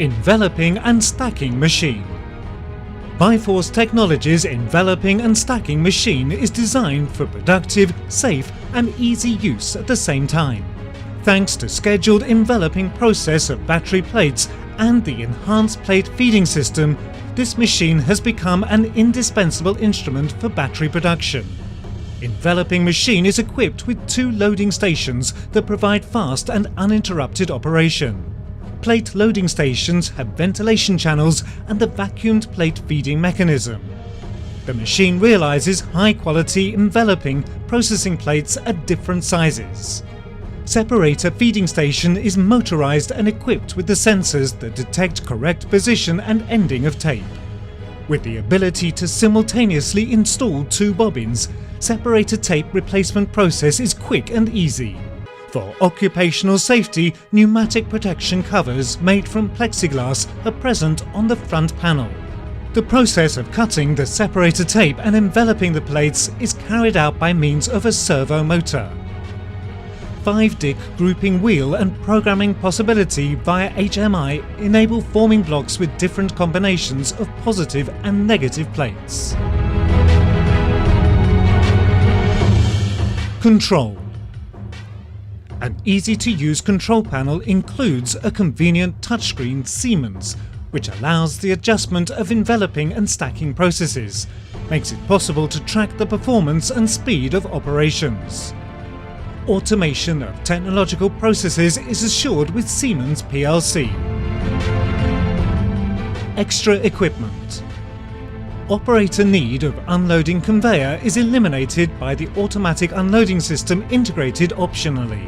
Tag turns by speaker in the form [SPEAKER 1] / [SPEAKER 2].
[SPEAKER 1] Enveloping and stacking machine. Bifors Technologies' enveloping and stacking machine is designed for productive, safe and easy use at the same time. Thanks to scheduled enveloping process of battery plates and the enhanced plate feeding system, this machine has become an indispensable instrument for battery production. Enveloping machine is equipped with 2 loading stations that provide fast and uninterrupted operation. Plate loading stations have ventilation channels and the vacuumed plate feeding mechanism. The machine realizes high-quality enveloping, processing plates at different sizes. Separator feeding station is motorized and equipped with the sensors that detect correct position and ending of tape. With the ability to simultaneously install 2 bobbins, separator tape replacement process is quick and easy. For occupational safety, pneumatic protection covers made from plexiglass are present on the front panel. The process of cutting the separator tape and enveloping the plates is carried out by means of a servo motor. 5-dick grouping wheel and programming possibility via HMI enable forming blocks with different combinations of positive and negative plates. Control. An easy-to-use control panel includes a convenient touchscreen Siemens, which allows the adjustment of enveloping and stacking processes, makes it possible to track the performance and speed of operations. Automation of technological processes is assured with Siemens plc. Extra equipment. Operator need of unloading conveyor is eliminated by the automatic unloading system integrated optionally.